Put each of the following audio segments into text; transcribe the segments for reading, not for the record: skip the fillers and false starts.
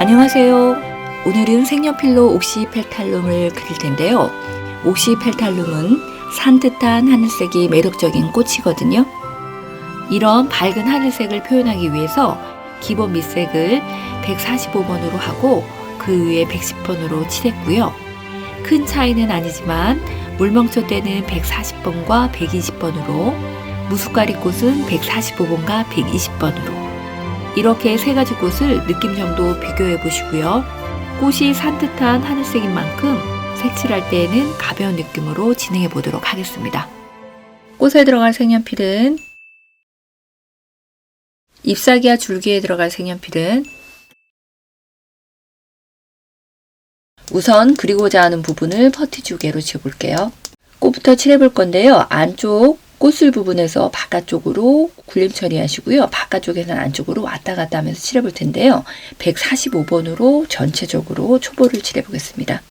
안녕하세요. 오늘은 색연필로 옥시펠탈룸을 그릴 텐데요. 옥시펠탈룸은 산뜻한 하늘색이 매력적인 꽃이거든요. 이런 밝은 하늘색을 표현하기 위해서 기본 밑색을 145번으로 하고 그 위에 110번으로 칠했고요. 큰 차이는 아니지만 물멍초 때는 140번과 120번으로, 무숫가리 꽃은 145번과 120번으로 이렇게 세 가지 꽃을 느낌 정도 비교해 보시고요. 꽃이 산뜻한 하늘색인 만큼 색칠할 때에는 가벼운 느낌으로 진행해 보도록 하겠습니다. 꽃에 들어갈 색연필은, 잎사귀와 줄기에 들어갈 색연필은 우선 그리고자 하는 부분을 퍼티주개로 지워볼게요. 꽃부터 칠해볼 건데요. 안쪽 꽃술 부분에서 바깥쪽으로 굴림 처리하시고요. 바깥쪽에서는 안쪽으로 왔다 갔다 하면서 칠해볼 텐데요. 145번으로 전체적으로 초보를 칠해보겠습니다.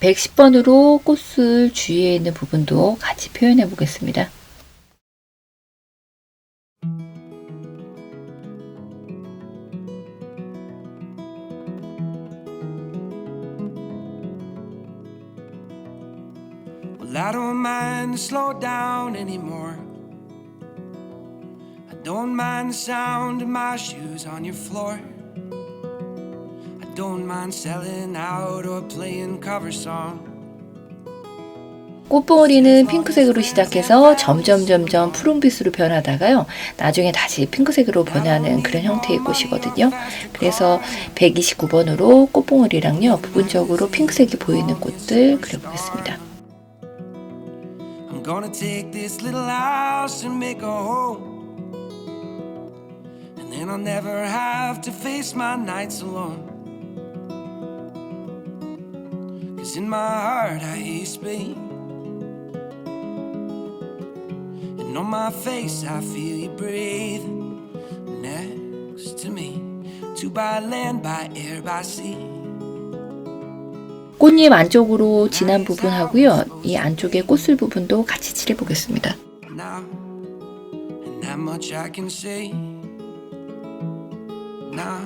(110번으로) 꽃술 주위에 있는 부분도 같이 표현해 보겠습니다. Well, I don't mind to slow down anymore. I don't mind the sound of my shoes on your floor. Don't mind selling out or playing cover song. 꽃봉오리는 핑크색으로 시작해서 점점 푸른빛으로 변하다가요. 나중에 다시 핑크색으로 변하는 그런 형태의 꽃이거든요. 그래서 129번으로 꽃봉오리랑요. 부분적으로 핑크색이 보이는 꽃들 그려보겠습니다. I'm gonna take this little house and make a home. And then I'll never have to face my nights alone. Cause in my heart I hear you speak. And on my face I feel you breathe next to me. To by land, by air, by sea. 꽃잎 안쪽으로 진한 부분하고요. 이 안쪽에 꽃술 부분도 같이 칠해 보겠습니다. Now, and much I can see now.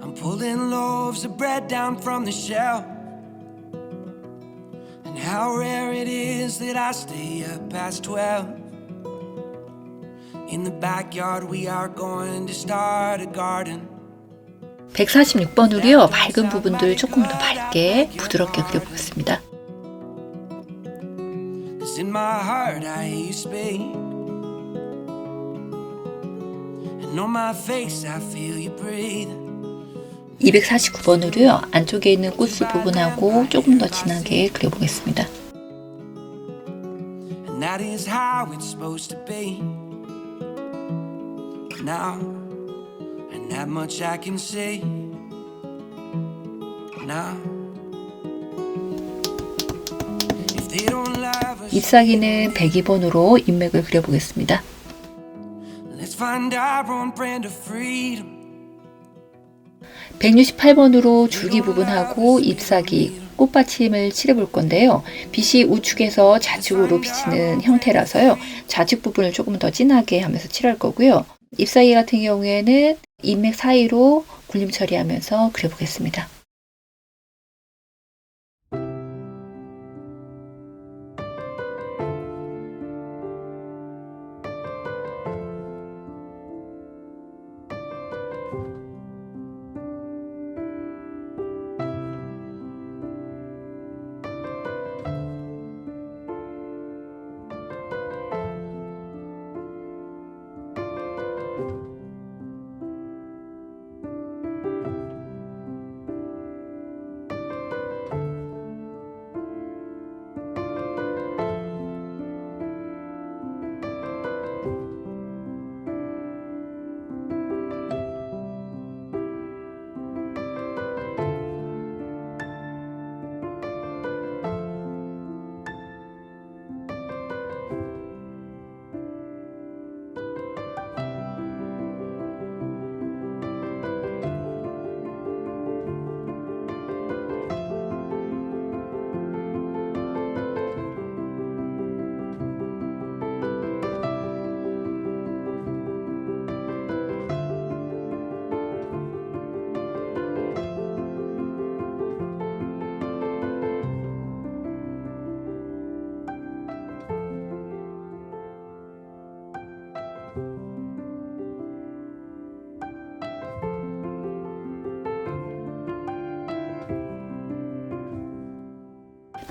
I'm pulling loaves of bread down from the shelf, and how rare it is that I stay up past 12. In the backyard we are going to start a garden. 146번으로요. 밝은 부분들 조금 더 밝게 부드럽게 그려보겠습니다. 'Cause in my heart I hear you speak, and on my face I feel you breathe. 249번으로요. 안쪽에 있는 꽃술 부분하고 조금 더 진하게 그려보겠습니다. And that is how it's supposed to be now, and that much I can see now. If they don't love us, 잎사귀는 102번으로 인맥을 그려보겠습니다. let's find our own brand of freedom. 168번으로 줄기 부분하고 잎사귀, 꽃받침을 칠해볼 건데요. 빛이 우측에서 좌측으로 비치는 형태라서요. 좌측 부분을 조금 더 진하게 하면서 칠할 거고요. 잎사귀 같은 경우에는 잎맥 사이로 굴림 처리하면서 그려보겠습니다.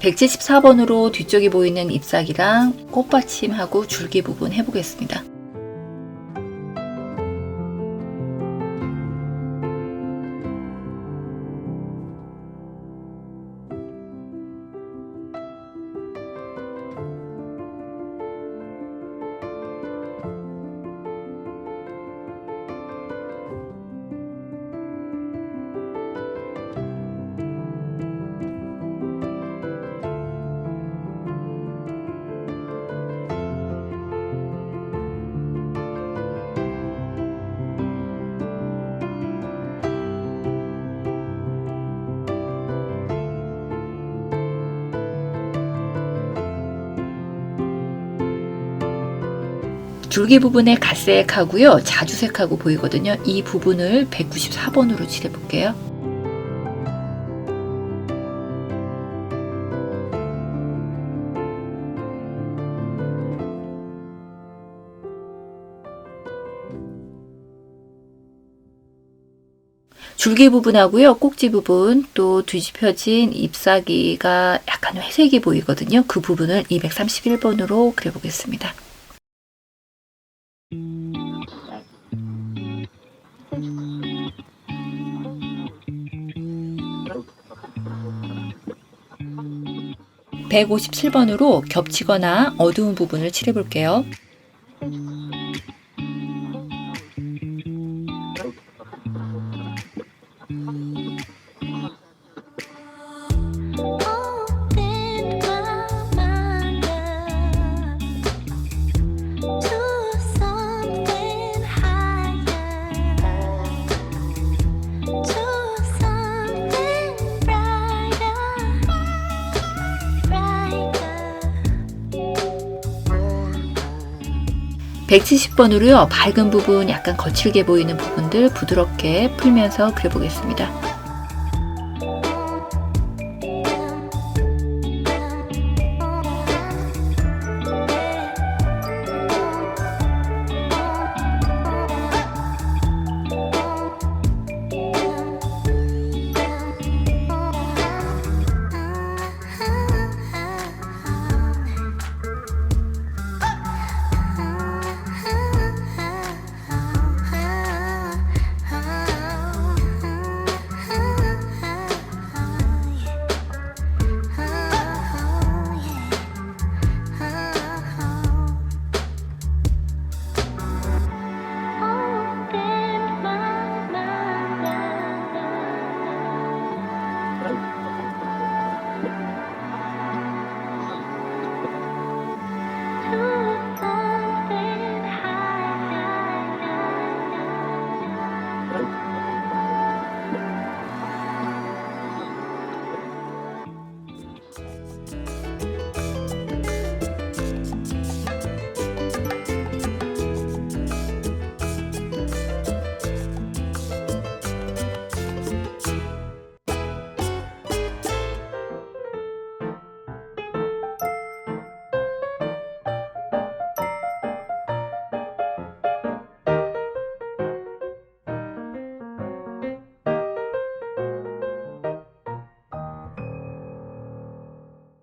(174번으로) 뒤쪽에 보이는 잎사귀랑 꽃받침하고 줄기 부분 해보겠습니다. 줄기 부분에 갈색하고요. 자주색하고 보이거든요. 이 부분을 194번으로 칠해볼게요. 줄기 부분하고요. 꼭지 부분 또 뒤집혀진 잎사귀가 약간 회색이 보이거든요. 그 부분을 231번으로 그려보겠습니다. (157번으로) 겹치거나 어두운 부분을 칠해볼게요. 170번으로요. 밝은 부분, 약간 거칠게 보이는 부분들 부드럽게 풀면서 그려보겠습니다.